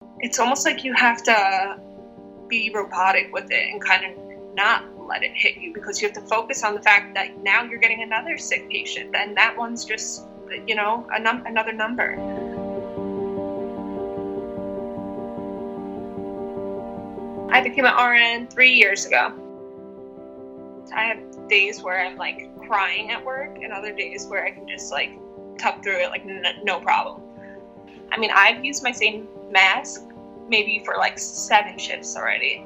It's almost like you have to be robotic with it and kind of not let it hit you, because you have to focus on the fact that now you're getting another sick patient, and that one's just, another number. I became an RN 3 years ago. I have days where I'm like crying at work and other days where I can just like tough through it like no problem. I mean, I've used my same mask maybe for like 7 shifts already.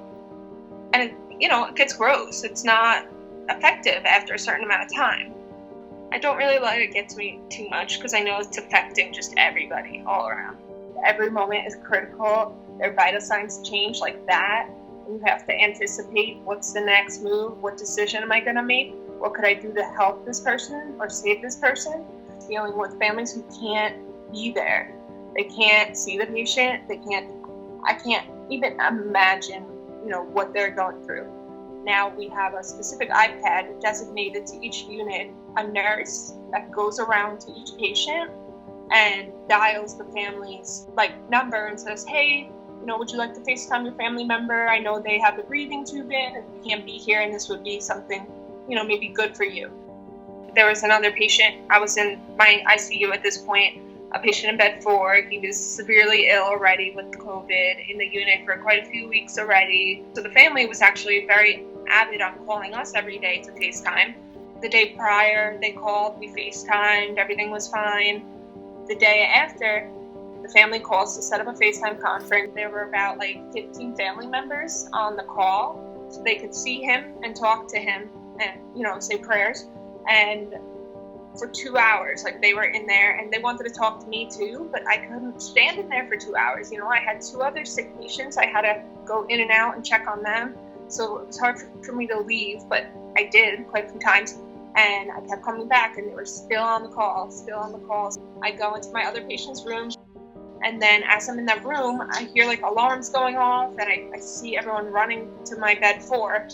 And it gets gross. It's not effective after a certain amount of time. I don't really let it get to me too much because I know it's affecting just everybody all around. Every moment is critical. Their vital signs change like that. You have to anticipate what's the next move, what decision am I going to make, what could I do to help this person or save this person. Dealing with families who can't be there. They can't see the patient. I can't even imagine, what they're going through. Now we have a specific iPad designated to each unit, a nurse that goes around to each patient and dials the family's number and says, hey, would you like to FaceTime your family member? I know they have the breathing tube in and can't be here, and this would be something, maybe good for you. There was another patient. I was in my ICU at this point, a patient in bed 4. He was severely ill already with COVID in the unit for quite a few weeks already. So the family was actually very avid on calling us every day to FaceTime. The day prior, they called, we FaceTimed, everything was fine. The day after, the family calls to set up a FaceTime conference. There were about 15 family members on the call, so they could see him and talk to him and, say prayers. And for 2 hours, they were in there and they wanted to talk to me too, but I couldn't stand in there for 2 hours. I had 2 other sick patients. I had to go in and out and check on them. So it was hard for me to leave, but I did quite a few times. And I kept coming back and they were still on the call. I go into my other patient's room. And then as I'm in that room, I hear alarms going off, and I see everyone running to my bed 4,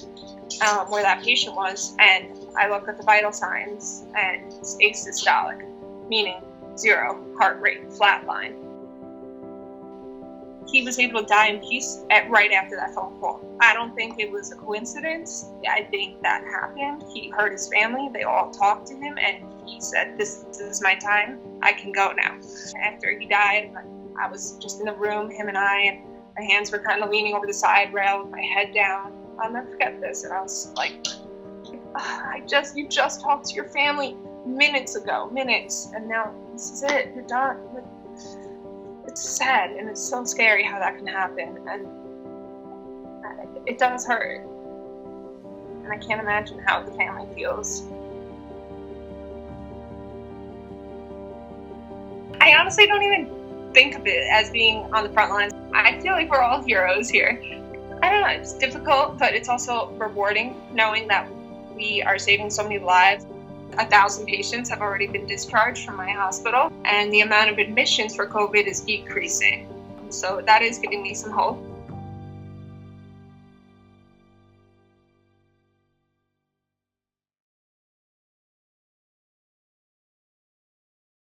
where that patient was. And I look at the vital signs, and it's asystolic, meaning 0 heart rate, flatline. He was able to die in peace right after that phone call. I don't think it was a coincidence. I think that happened. He heard his family. They all talked to him, and he said, this is my time. I can go now. After he died, I was just in the room, him and my hands were kind of leaning over the side rail with my head down. I'll never forget this. And I was like, you just talked to your family minutes ago, and now this is it. You're done. It's sad, and it's so scary how that can happen, and it does hurt. And I can't imagine how the family feels. I honestly don't even think of it as being on the front lines. I feel like we're all heroes here. I don't know, it's difficult, but it's also rewarding knowing that we are saving so many lives. 1,000 patients have already been discharged from my hospital, and the amount of admissions for COVID is decreasing. So that is giving me some hope.